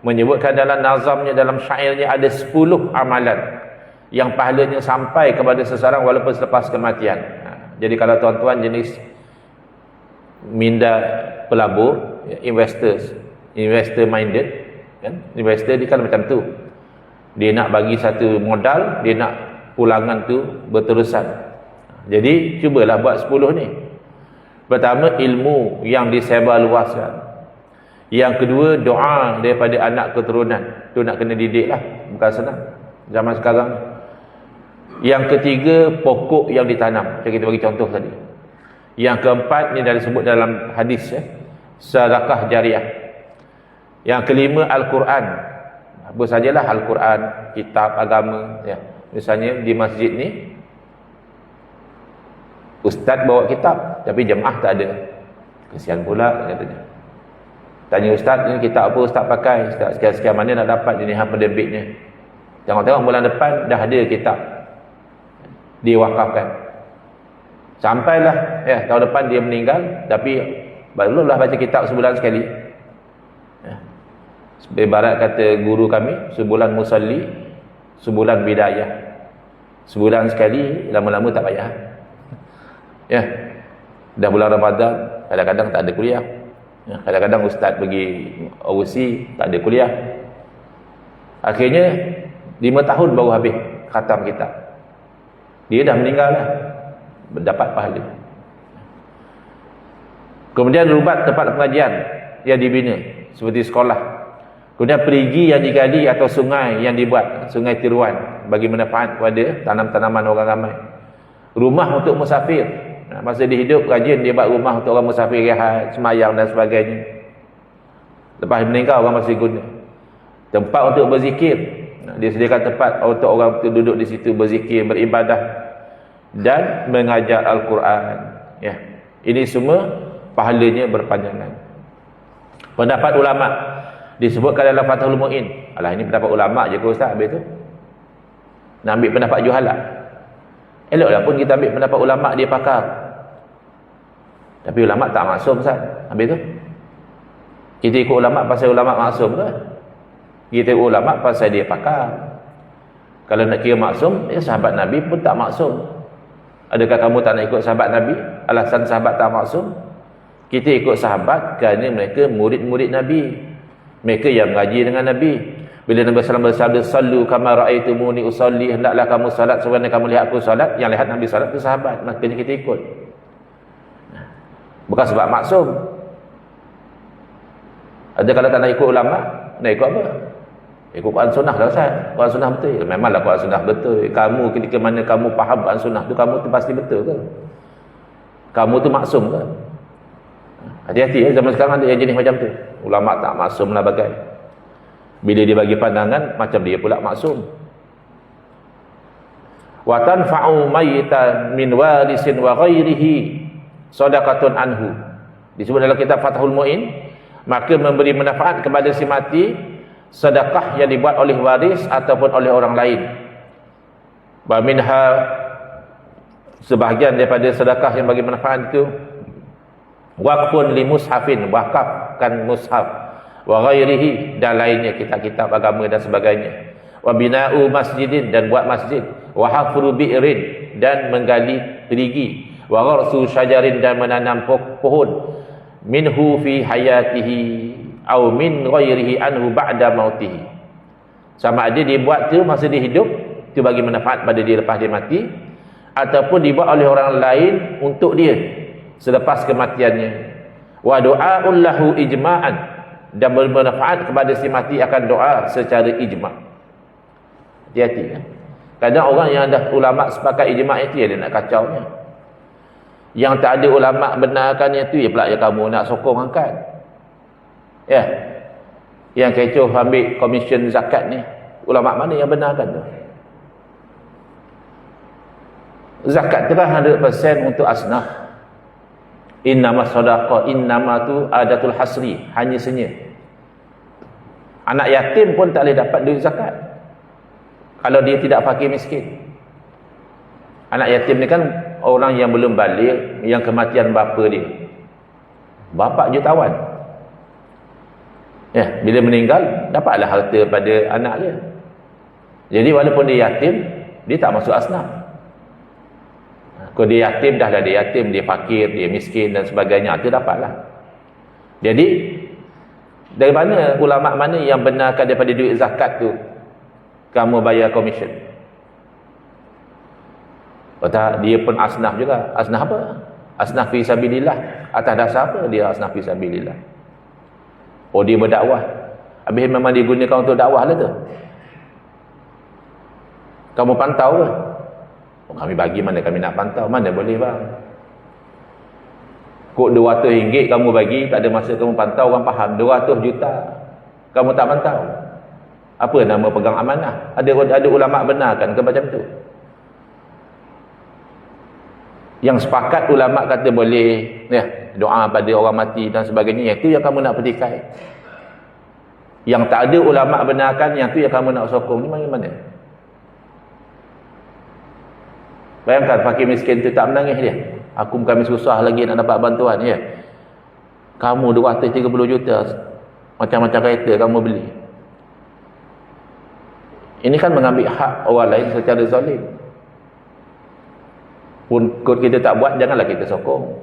A: menyebutkan dalam nazamnya, dalam syairnya, ada 10 amalan yang pahalanya sampai kepada seseorang walaupun selepas kematian. Jadi kalau tuan-tuan jenis minda pelabur, investor minded, kan? Investor dia kan macam tu. Dia nak bagi satu modal, dia nak pulangan tu berterusan. Jadi cubalah buat 10 ni. Pertama, ilmu yang disebarluaskan. Yang kedua, doa daripada anak keturunan. Tu nak kena didik lah, bukan senang zaman sekarang. Yang ketiga, pokok yang ditanam, macam kita bagi contoh tadi. Yang keempat, ni dah disebut dalam hadis, sedekah jariah. Yang kelima, Al-Quran. Apa sajalah Al-Quran, kitab agama, ya. Misalnya di masjid ni ustaz bawa kitab tapi jemaah tak ada, kesian pula katanya. Tanya ustaz, ni kitab apa ustaz pakai, ustaz sekian-sekian mana nak dapat jenis penerbitnya. Tengok-tengok bulan depan dah ada kitab diwakafkan. Sampailah tahun depan dia meninggal, tapi barulah baca kitab sebulan sekali. Ibarat kata guru kami, sebulan musalli, sebulan bidayah. Sebulan sekali, lama-lama tak payah. Dah bulan Ramadan, kadang-kadang tak ada kuliah. Kadang-kadang ustaz pergi overseas, tak ada kuliah. Akhirnya 5 tahun baru habis khatam kitab. Dia dah meninggal lah, mendapat pahala. Kemudian rubat tempat pengajian yang dibina, seperti sekolah. Kemudian perigi yang digali atau sungai yang dibuat, sungai tiruan, bagi manfaat kepada tanam-tanaman orang ramai. Rumah untuk musafir. Masa dia hidup, rajin dia buat rumah untuk orang musafir rehat, semayang dan sebagainya. Lepas meninggal, orang masih guna. Tempat untuk berzikir. Dia sediakan tempat untuk orang untuk duduk di situ berzikir, beribadah dan mengajar Al-Quran. Ini semua pahalanya berpanjangan. Pendapat ulama disebutkan dalam Fathul Mu'in. Alah, ini pendapat ulama je ke ustaz habis tu? Nak ambil pendapat juhalah. Eloklah pun kita ambil pendapat ulama, dia pakar. Tapi ulama tak maksum ustaz. Habis tu kita ikut ulama pasal ulama maksum ke? Kita ikut ulama pasal dia pakar. Kalau nak kira maksum, sahabat Nabi pun tak maksum. Adakah kamu tak nak ikut sahabat Nabi? Alasan sahabat tak maksum? Kita ikut sahabat kerana mereka murid-murid Nabi. Mereka yang mengaji dengan Nabi. Bila Nabi SAW bersabda, "Sallu kama ra'aitumuni usalli," hendaklah kamu salat sebagaimana kamu lihat aku salat. Yang lihat Nabi salat itu sahabat, makanya kita ikut. Bukan sebab maksum. Ada kalau tak nak ikut ulama, nak ikut apa? Ikut Quran Sunnah lah Ustaz. Quran Sunnah betul. Memanglah Quran Sunnah betul. Kamu ketika mana kamu faham Quran Sunnah tu, kamu tu pasti betul ke? Kamu tu maksum ke? Hati-hati zaman sekarang ada yang jenis macam tu. Ulama tak maksum lah bagai. Bila dia bagi pandangan, macam dia pula maksum. Wa tanfa'u mayyitan min warisin wa ghairihi sadaqatun anhu. Disebut dalam kitab Fathul Mu'in, maka memberi manfaat kepada si mati, sedekah yang dibuat oleh waris ataupun oleh orang lain. Wa minha, sebahagian daripada sedekah yang bagi manfaat itu, waqfun li mushafin, wakafkan mushaf, wa ghairihi, dan lainnya, kitab-kitab agama dan sebagainya. Wa bina'u masjidin, dan buat masjid. Wa hafru bi'rin, dan menggali perigi. Wa gharsu syajarin, dan menanam pohon. Minhu fi hayatihi au min ghairihi anhu ba'da mautihi. Sama ada dia buat tu masa dia hidup, tu bagi manfaat pada dia lepas dia mati, ataupun dibuat oleh orang lain untuk dia selepas kematiannya. Wa du'a'un lahu ijma'an, dan bermanfaat kepada si mati akan doa secara ijma'. Hati-hati ya. Kadang orang yang ada ulama sepakat ijma' itu dia nak kacaunya. Yang tak ada ulama benarkannya tu, ya pula ya kamu nak sokong angkat. Ya. Yang kecoh ambil komisen zakat ni, ulama mana yang benarkan tu? Zakat tu kan 100% untuk asnaf. Innama sadaqah, innama tu adatul hasri, hanya senya. Anak yatim pun tak boleh dapat duit zakat kalau dia tidak fakir miskin. Anak yatim ni kan orang yang belum balik, yang kematian bapa dia, bapa jutawan, ya, bila meninggal dapatlah harta pada anak dia. Jadi walaupun dia yatim, dia tak masuk asnaf. Kalau dia yatim, dah lah dia yatim, dia fakir, dia miskin dan sebagainya, itu dapatlah. Jadi dari mana ulama mana yang benarkan daripada duit zakat tu kamu bayar komisen? Kata dia pun asnaf juga. Asnaf apa? Asnaf fi sabilillah. Atas dasar apa dia asnaf fi sabilillah? Oh, dia berdakwah. Habis memang digunakan untuk dakwah lah tu. Kamu pantau ke? Oh, kami bagi mana kami nak pantau? Mana boleh bang? Kok RM200 kamu bagi, tak ada masa kamu pantau, orang faham. 200 juta kamu tak pantau. Apa nama pegang amanah? Ada ulama benarkan ke macam tu? Yang sepakat ulama kata boleh, ya, doa pada orang mati dan sebagainya, itu yang kamu nak petikai. Yang tak ada ulama benarkan, yang tu yang kamu nak sokong. Ni mana? Bayangkan fakir miskin tu tak menangis dia. Aku kami susah lagi nak dapat bantuan, ya. Kamu 230 juta macam-macam kereta kamu beli. Ini kan mengambil hak orang lain secara zalim. Pun kita tak buat, janganlah kita sokong.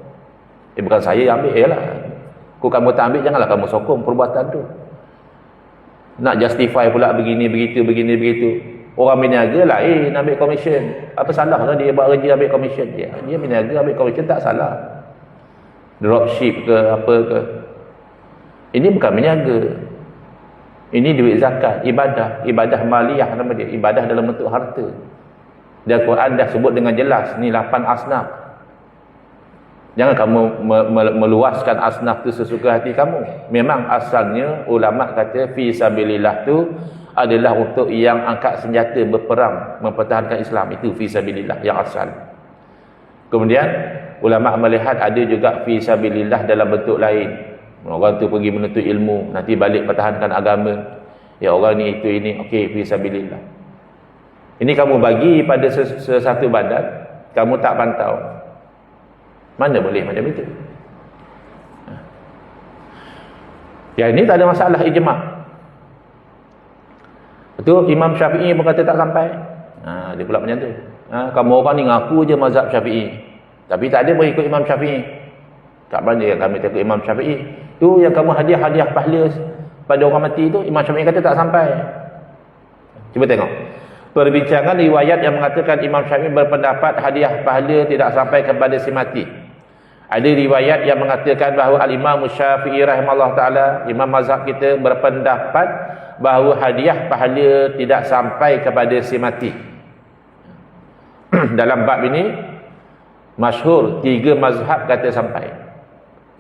A: Bukan saya ambil, lah. Kau kamu tak ambil, janganlah kamu sokong perbuatan tu. Nak justify pula begini begitu. Orang berniaga lain ambil komisen. Apa salah lah dia buat kerja ambil komisen dia? Dia berniaga ambil komisen, tak salah. Dropship ke apa ke. Ini bukan berniaga. Ini duit zakat, ibadah maliyah nama dia, ibadah dalam bentuk harta. Dan Quran dah sebut dengan jelas, ni 8 asnaf. Jangan kamu meluaskan asnaf tu sesuka hati kamu. Memang asalnya ulama kata fi sabilillah tu adalah untuk yang angkat senjata berperang mempertahankan Islam, itu fi sabilillah yang asal. Kemudian ulama melihat ada juga fi sabilillah dalam bentuk lain. Orang tu pergi menuntut ilmu, nanti balik pertahankan agama. Ya, orang ni itu ini, okey, fi sabilillah. Ini kamu bagi pada sesuatu badan, kamu tak pantau. Mana boleh macam itu? Ya, ini tak ada masalah ijma'. Betul, Imam Syafi'i pun kata tak sampai. Dia pula macam tu. Kamu orang ni ngaku je mazhab Syafi'i, tapi tak ada berikut Imam Syafi'i. Tak berani yang kami ikut Imam Syafi'i. Tu yang kamu hadiah pahala pada orang mati tu, Imam Syafi'i kata tak sampai. Cuba tengok perbincangan riwayat yang mengatakan Imam Syafi'i berpendapat hadiah pahala tidak sampai kepada si mati. Ada riwayat yang mengatakan bahawa Al-Imam Syafi'i rahimahullah ta'ala, imam mazhab kita, berpendapat bahawa hadiah pahala tidak sampai kepada si mati. Dalam bab ini masyhur 3 mazhab kata sampai.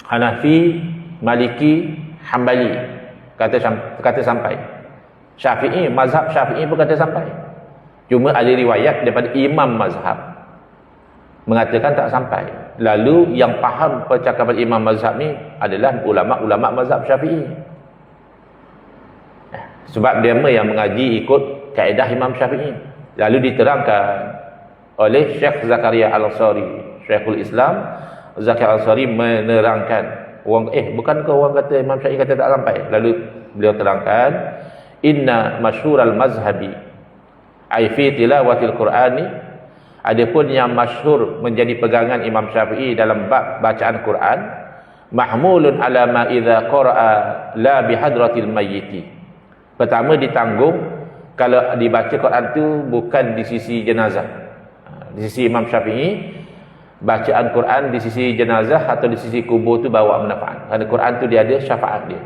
A: Hanafi, Maliki, Hambali kata sampai. Syafi'i, mazhab Syafi'i pun kata sampai. Cuma ada riwayat daripada imam mazhab mengatakan tak sampai. Lalu yang faham percakapan imam mazhab ni adalah ulama-ulama mazhab Syafi'i. Sebab dia yang mengaji ikut kaedah Imam Syafi'i. Lalu diterangkan oleh Syekh Zakaria Al-Ansari, Syekhul Islam Zakaria Al-Ansari menerangkan, bukankah orang kata Imam Syafi'i kata tak sampai? Lalu beliau terangkan, inna masyhural mazhabi ai fi tilawatil Qur'ani, adapun yang masyhur menjadi pegangan Imam Syafi'i dalam bab bacaan Quran, mahmulun ala ma idza qara'a la bihadratil mayyiti. Pertama ditanggung kalau dibaca Quran tu bukan di sisi jenazah. Di sisi Imam Syafi'i, bacaan Quran di sisi jenazah atau di sisi kubur tu bawa manfaat. Kerana Quran tu dia ada syafaat dia.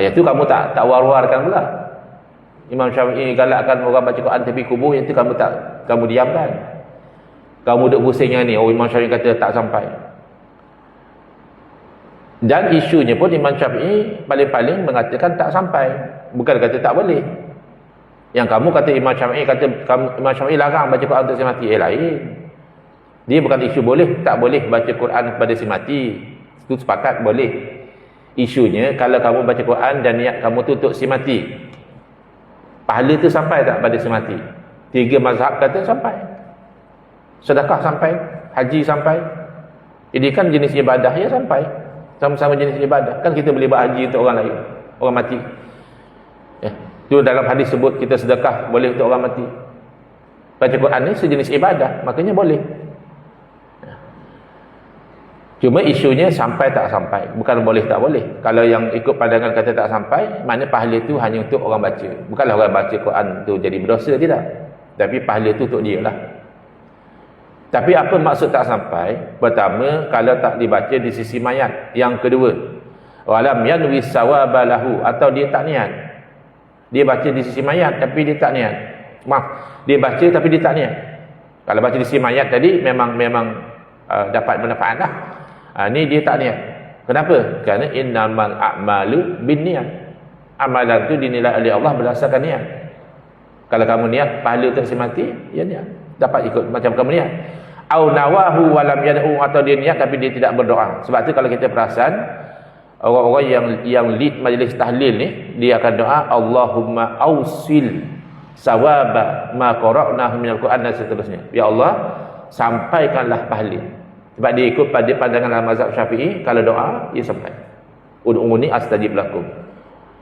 A: Yang tu kamu tak war-warkan pula. Imam Syafi'i galakkan orang baca Quran tepi kubur, yang tu kamu diamkan. Kamu duk pusing yang ni, Imam Syafi'i kata tak sampai. Dan isunya pun Imam Syafi'i paling-paling mengatakan tak sampai, bukan kata tak boleh. Yang kamu kata Imam Syafi'i, Imam Syafi'i larang baca Quran untuk si mati, lain. Dia bukan isu boleh tak boleh baca Quran kepada si mati. Itu sepakat boleh. Isunya kalau kamu baca Quran dan niat kamu tu untuk si mati, pahala tu sampai tak pada si mati? 3 mazhab kata sampai. Sedekah sampai, haji sampai. Ini kan jenis ibadah ya sampai. Sama-sama jenis ibadah. Kan kita boleh buat haji untuk orang lain, orang mati. Itu dalam hadis sebut kita sedekah boleh untuk orang mati. Baca Quran ni sejenis ibadah, makanya boleh. Cuma isunya sampai tak sampai, bukan boleh tak boleh. Kalau yang ikut pandangan kata tak sampai, maknanya pahala itu hanya untuk orang baca. Bukanlah orang baca Quran tu jadi berdosa, tidak. Tapi pahala itu untuk dia lah. Tapi apa maksud tak sampai? Pertama, kalau tak dibaca di sisi mayat. Yang kedua, walam yanwi sawaba lahu, atau dia tak niat. Dia baca di sisi mayat tapi dia tak niat. Maaf, dia baca tapi dia tak niat. Kalau baca di sisi mayat tadi memang dapat manfaat lah. Ni dia tak niat. Kenapa? Kerana innamal a'malu binniyat. Amalan tu dinilai oleh Allah berdasarkan niat. Kalau kamu niat pahala untuk si mati, ya niat. Dapat ikut macam kamu niat. Au nawahu walam yad'u, atau dia niat tapi dia tidak berdoa. Sebab tu kalau kita perasan orang-orang yang lead majlis tahlil ni, dia akan doa Allahumma ausil sawaba ma qara'nahu minal Quran dan seterusnya. Ya Allah, sampaikanlah pahala. Sebab dia ikut pada pandangan mazhab Syafi'i, kalau doa ia sampai. Ud'uni astajib lakum.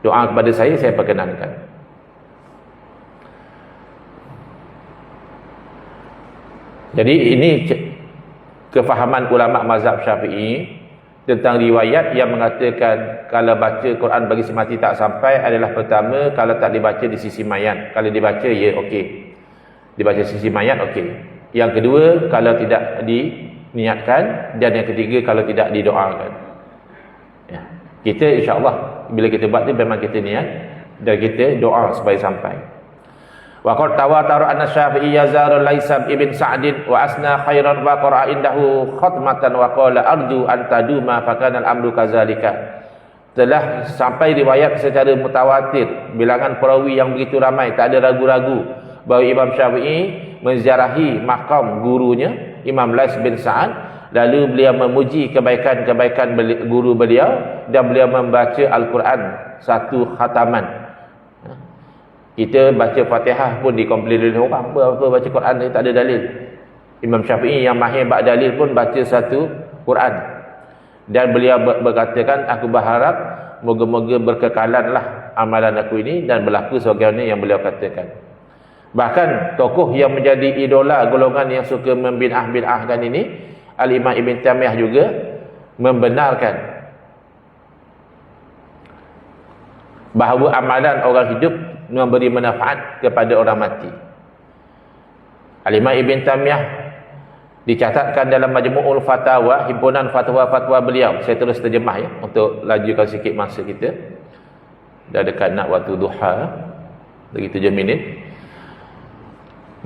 A: Doa kepada saya perkenankan. Jadi ini kefahaman ulama mazhab Syafi'i tentang riwayat yang mengatakan kalau baca Quran bagi si mati tak sampai adalah pertama, kalau tak dibaca di sisi mayat. Kalau dibaca, ya okey. Dibaca sisi mayat, okey. Yang kedua, kalau tidak diniatkan. Dan yang ketiga, kalau tidak didoakan. Ya. Kita insyaAllah, bila kita buat tu memang kita niat dan kita doa supaya sampai. Wa qad tawatara anna Syafi'i yazarul Laisam ibn Sa'din wa asna khairan wa qara'a indahu khatmatan wa qala arju an taduma fa kana al-amru kadzalika. Telah sampai riwayat secara mutawatir, bilangan perawi yang begitu ramai, tak ada ragu-ragu bahawa Imam Syafi'i menziarahi makam gurunya Imam Lais bin Sa'ad, lalu beliau memuji kebaikan-kebaikan guru beliau dan beliau membaca Al-Quran satu khataman. Kita baca Fatihah pun dikomplain oleh orang, apa baca Quran ni tak ada dalil. Imam Syafi'i yang mahir bab dalil pun baca satu Quran. Dan beliau berkatakan, aku berharap moga-moga berkekalanlah amalan aku ini dan berlaku sebagaimana yang beliau katakan. Bahkan tokoh yang menjadi idola golongan yang suka membid'ah-bid'ahkan ini, Al-Imam Ibn Taymiyah juga membenarkan bahawa amalan orang hidup memberi manfaat kepada orang mati. Al-Imam Ibn Taymiyah dicatatkan dalam Majmu'ul Fatawa, himpunan fatwa-fatwa beliau. Saya terus terjemah ya untuk lajukan sikit masa kita. Dah dekat nak waktu duha, lagi 7 minit.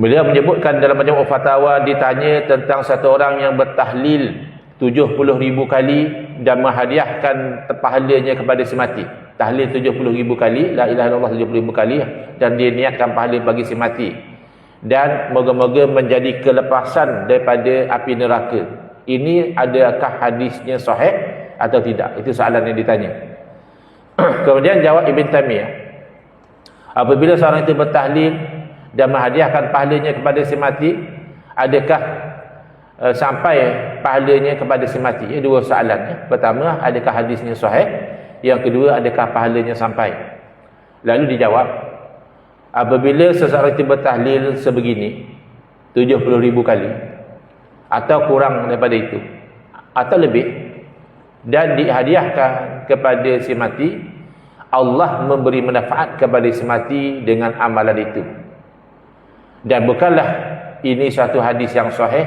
A: Beliau menyebutkan dalam Majmu'ul Fatawa, ditanya tentang satu orang yang bertahlil 70,000 kali dan menghadiahkan pahalanya kepada si mati. Tahlil 70,000 kali, la ilaha illallah 70,000 kali, dan dia niatkan pahala bagi si mati. Dan moga-moga menjadi kelepasan daripada api neraka. Ini adakah hadisnya sahih atau tidak? Itu soalan yang ditanya. Kemudian jawab Ibn Taymiyah, apabila seorang itu bertahlil dan menghadiahkan pahalanya kepada si mati, adakah sampai pahalanya kepada si mati? Ya, dua soalan ya. Pertama, adakah hadisnya sahih? Yang kedua, adakah pahalanya sampai? Lalu dijawab, apabila seseorang itu bertahlil sebegini 70,000 kali atau kurang daripada itu atau lebih dan dihadiahkan kepada si mati, Allah memberi manfaat kepada si mati dengan amalan itu. Dan bukanlah ini satu hadis yang sahih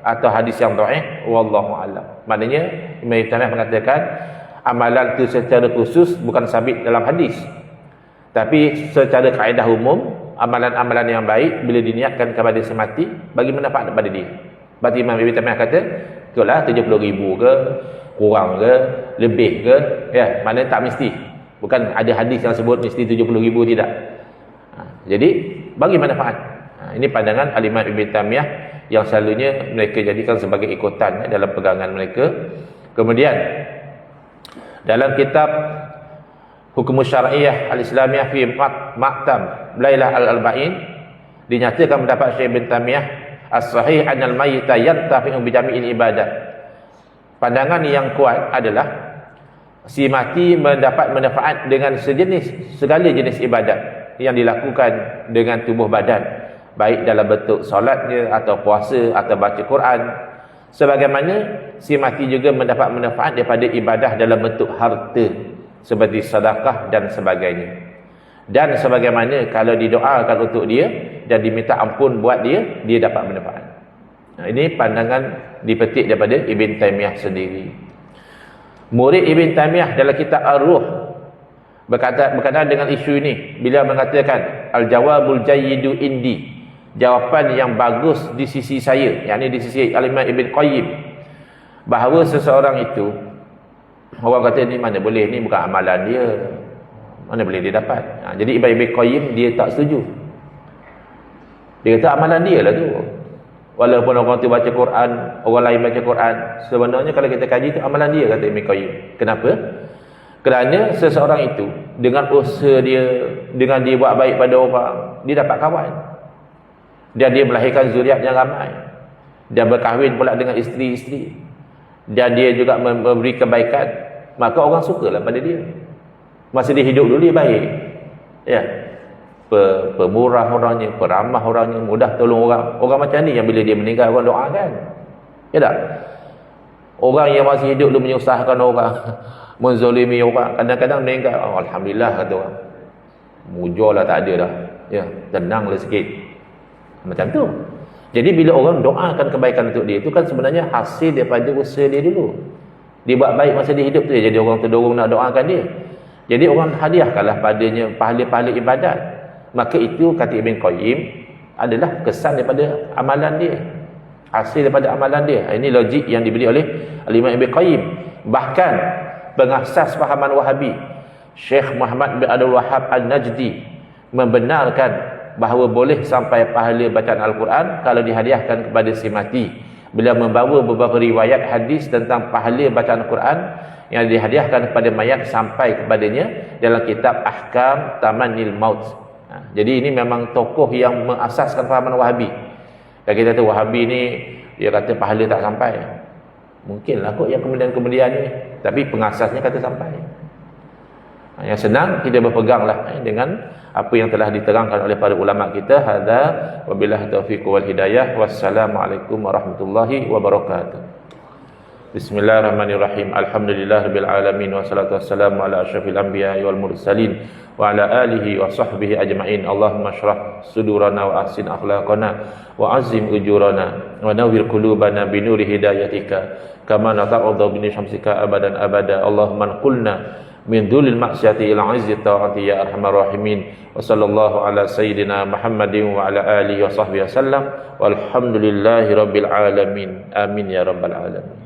A: atau hadis yang dhaif, wallahu a'lam. Maknanya Imam Taymiyah mengatakan amalan itu secara khusus bukan sabit dalam hadis, tapi secara kaedah umum amalan-amalan yang baik bila diniatkan kepada si mati bagi manfaat kepada dia. Berarti Imam Ibn Taymiyah kata itulah 70,000 ke, kurang ke, lebih ke, ya, maknanya tak mesti. Bukan ada hadis yang sebut mesti 70,000, tidak. Jadi bagi manfaat. Ini pandangan Al-Imam Ibn Taymiyah yang selalunya mereka jadikan sebagai ikutan dalam pegangan mereka. Kemudian dalam kitab Hukum Syar'iyyah Al-Islamiyah fi Maktam Lailah Al-Arba'in dinyatakan pendapat Syekh Ibn Taymiyah as-sahih anal mayyita yantafi'u bi jami'il ibadat. Pandangan yang kuat adalah si mati mendapat manfaat dengan segala jenis ibadat yang dilakukan dengan tubuh badan, baik dalam bentuk solatnya atau puasa atau baca Quran, sebagaimana si mati juga mendapat manfaat daripada ibadah dalam bentuk harta seperti sedekah dan sebagainya. Dan sebagaimana kalau didoakan untuk dia dan diminta ampun buat dia dapat manfaat. Ini pandangan dipetik daripada Ibn Taymiyah sendiri. Murid Ibn Taymiyah dalam kitab Ar-Ruh berkaitan dengan isu ini, bila mengatakan al-jawabul jayyidu indi, jawapan yang bagus di sisi saya, yakni di sisi Al-Imam Ibn Qayyim, bahawa seseorang itu, orang kata ni mana boleh, ni bukan amalan dia, mana boleh dia dapat. Jadi Ibn Qayyim dia tak setuju. Dia kata amalan dia lah tu. Walaupun orang tu baca Quran, orang lain baca Quran, sebenarnya kalau kita kaji tu amalan dia, kata Ibn Qayyim. Kenapa? Kerana seseorang itu dengan usaha dia, dengan dia buat baik pada orang, dia dapat kawan. Dan dia melahirkan zuriat yang ramai. Dia berkahwin pula dengan isteri-isteri. Dan dia juga memberi kebaikan, maka orang sukalah pada dia. Masa dia hidup dulu dia baik. Ya. Pemurah orangnya, peramah orangnya, mudah tolong orang. Orang macam ni yang bila dia meninggal orang doakan. Ya tak? Orang yang masih hidup dulu menyusahkan orang, menzalimi orang, kadang-kadang meninggal, oh, alhamdulillah kata orang. Mujurlah tak ada dah. Ya, tenanglah sikit. Macam tu. Jadi bila orang doakan kebaikan untuk dia, itu kan sebenarnya hasil daripada usaha dia dulu. Dia buat baik masa dia hidup tu, jadi orang terdorong nak doakan dia. Jadi orang hadiahkanlah padanya pahala-pahala ibadat. Maka itu kata Ibn Qayyim adalah kesan daripada amalan dia, hasil daripada amalan dia. Ini logik yang diberi oleh Al-Imam Ibn Qayyim. Bahkan pengasas fahaman Wahabi, Syekh Muhammad bin Abdul Wahhab Al-Najdi, membenarkan bahawa boleh sampai pahala bacaan Al-Quran kalau dihadiahkan kepada si mati. Bila membawa beberapa riwayat hadis tentang pahala bacaan Al-Quran yang dihadiahkan kepada mayat sampai kepadanya dalam kitab Ahkam Tamannil Maut. Jadi ini memang tokoh yang mengasaskan fahaman Wahabi. Dan kita tahu Wahabi ni dia kata pahala tak sampai. Mungkinlah kot yang kemudian-kemudian ni, tapi pengasasnya kata sampai. Yang senang kita berpeganglah dengan apa yang telah diterangkan oleh para ulama kita. Hadza wabillahi taufiq wal hidayah. Wassalamualaikum warahmatullahi wabarakatuh. Bismillahirrahmanirrahim. Alhamdulillahirabbil alamin wassalatu wassalamu ala asyrafil anbiya'i wal mursalin wa ala alihi wa sahbihi ajma'in. Allahumma shrah sudurana wa ahsin akhlaqana wa azim ujurana wa nawwir qulubana bi nuri hidayatika kama nata'udhu bi syamsika abadan abada. Allahumma qulna min dhulil maksiati ila izzi ta'ati ya arhamar rahimin. Wa sallallahu ala sayyidina Muhammadin wa ala alihi wa sahbihi wasallam walhamdulillahi rabbil alamin. Amin ya rabbal alamin.